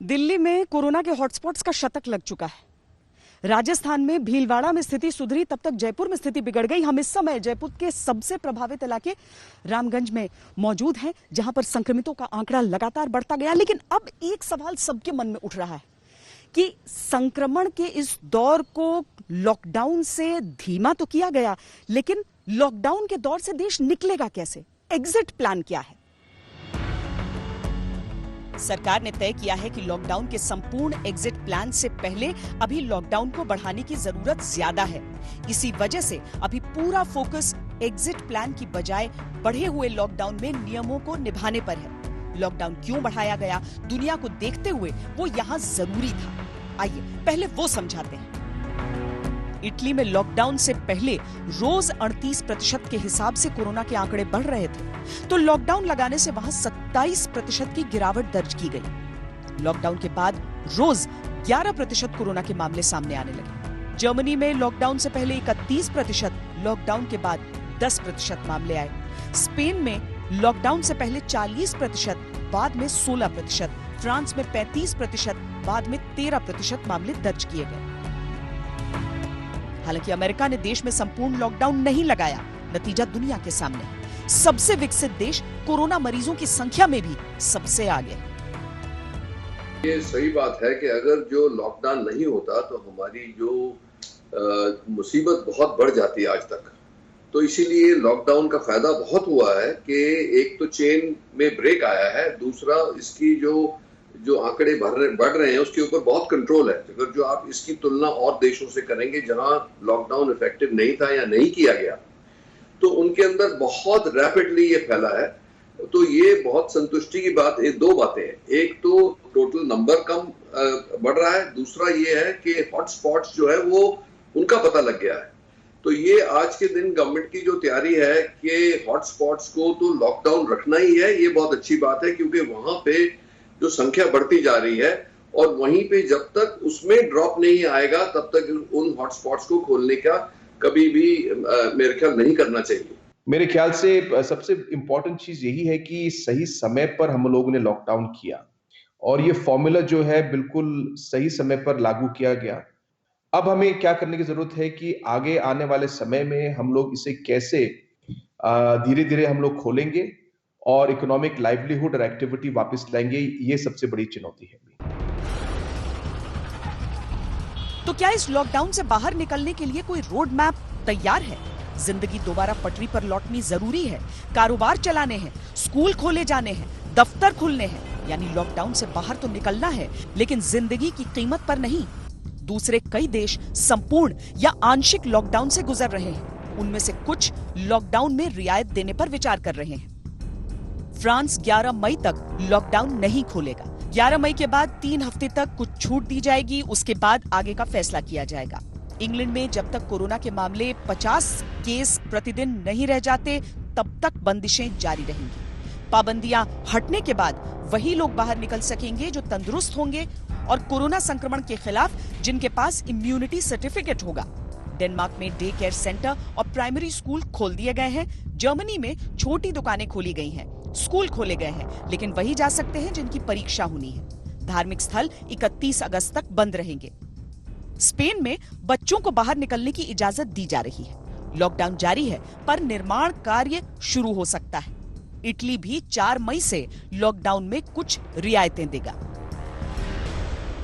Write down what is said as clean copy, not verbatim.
दिल्ली में कोरोना के हॉटस्पॉट्स का शतक लग चुका है। राजस्थान में भीलवाड़ा में स्थिति सुधरी, तब तक जयपुर में स्थिति बिगड़ गई। हम इस समय जयपुर के सबसे प्रभावित इलाके रामगंज में मौजूद हैं, जहां पर संक्रमितों का आंकड़ा लगातार बढ़ता गया। लेकिन अब एक सवाल सबके मन में उठ रहा है कि संक्रमण के इस दौर को लॉकडाउन से धीमा तो किया गया, लेकिन लॉकडाउन के दौर से देश निकलेगा कैसे? एग्जिट प्लान क्या है? सरकार ने तय किया है कि लॉकडाउन के संपूर्ण एग्जिट प्लान से पहले अभी लॉकडाउन को बढ़ाने की जरूरत ज्यादा है। इसी वजह से अभी पूरा फोकस एग्जिट प्लान की बजाय बढ़े हुए लॉकडाउन में नियमों को निभाने पर है। लॉकडाउन क्यों बढ़ाया गया, दुनिया को देखते हुए वो यहाँ जरूरी था। आइए पहले वो समझाते हैं। इटली में लॉकडाउन से पहले रोज 38% के हिसाब से कोरोना के आंकड़े बढ़ रहे थे, तो लॉकडाउन लगाने से वहां 27% की गिरावट दर्ज की गई। लॉकडाउन के बाद रोज 11% कोरोना के मामले सामने आने लगे। जर्मनी में लॉकडाउन से पहले 31%, लॉकडाउन के बाद 10% मामले आए। स्पेन में लॉकडाउन से पहले 40%, बाद में 16%, फ्रांस में 35%, बाद में 13% मामले दर्ज किए गए। हालांकि अमेरिका ने देश में संपूर्ण लॉकडाउन नहीं लगाया। नतीजा दुनिया के सामने है। सबसे विकसित देश कोरोना मरीजों की संख्या में भी सबसे आगे। ये सही बात है कि अगर जो लॉकडाउन नहीं होता तो हमारी जो मुसीबत बहुत बढ़ जाती आज तक। तो इसीलिए लॉकडाउन का फायदा बहुत हुआ है कि एक तो चेन में ब्रेक आया है, दूसरा इसकी जो आंकड़े बढ़ रहे हैं उसके ऊपर बहुत कंट्रोल है। अगर जो आप इसकी तुलना और देशों से करेंगे जहां लॉकडाउन इफेक्टिव नहीं था या नहीं किया गया, तो उनके अंदर बहुत रैपिडली ये फैला है। तो ये बहुत संतुष्टि की बात है। दो बातें हैं, एक तो टोटल नंबर कम बढ़ रहा है, दूसरा ये है कि हॉटस्पॉट्स जो है वो उनका पता लग गया है। तो ये आज के दिन गवर्नमेंट की जो तैयारी है कि हॉटस्पॉट्स को तो लॉकडाउन रखना ही है, ये बहुत अच्छी बात है, क्योंकि वहां पे जो संख्या बढ़ती जा रही है और वहीं पे जब तक उसमें ड्रॉप नहीं आएगा तब तक उन हॉटस्पॉट्स को खोलने का कभी भी मेरे ख्याल नहीं करना चाहिए। मेरे ख्याल से सबसे इंपॉर्टेंट चीज यही है कि सही समय पर हम लोगों ने लॉकडाउन किया और ये फॉर्मूला जो है बिल्कुल सही समय पर लागू किया गया। अब हमें क्या करने की जरूरत है कि आगे आने वाले समय में हम लोग इसे कैसे धीरे धीरे हम लोग खोलेंगे और इकोनॉमिक लाइवलीहुड और एक्टिविटी वापस लाएंगे, ये सबसे बड़ी चुनौती है। तो क्या इस लॉकडाउन से बाहर निकलने के लिए कोई रोड मैप तैयार है? जिंदगी दोबारा पटरी पर लौटनी जरूरी है, कारोबार चलाने हैं, स्कूल खोले जाने हैं, दफ्तर खुलने हैं, यानी लॉकडाउन से बाहर तो निकलना है, लेकिन जिंदगी की कीमत पर नहीं। दूसरे कई देश संपूर्ण या आंशिक लॉकडाउन से गुजर रहे हैं। उनमें से कुछ लॉकडाउन में रियायत देने पर विचार कर रहे हैं। फ्रांस 11 मई तक लॉकडाउन नहीं खोलेगा। 11 मई के बाद 3 हफ्ते तक कुछ छूट दी जाएगी, उसके बाद आगे का फैसला किया जाएगा। इंग्लैंड में जब तक कोरोना के मामले 50 केस प्रतिदिन नहीं रह जाते, तब तक बंदिशें जारी रहेंगी। पाबंदियां हटने के बाद वही लोग बाहर निकल सकेंगे जो तंदुरुस्त होंगे और कोरोना संक्रमण के खिलाफ जिनके पास इम्यूनिटी सर्टिफिकेट होगा। डेनमार्क में डे केयर सेंटर और प्राइमरी स्कूल खोल दिए गए हैं। जर्मनी में छोटी दुकानें खोली गई हैं, स्कूल खोले गए हैं, लेकिन वही जा सकते हैं जिनकी परीक्षा होनी है। धार्मिक स्थल 31 अगस्त तक बंद रहेंगे। स्पेन में बच्चों को बाहर निकलने की इजाजत दी जा रही है। लॉकडाउन जारी है, पर निर्माण कार्य शुरू हो सकता है। इटली भी 4 मई से लॉकडाउन में कुछ रियायतें देगा।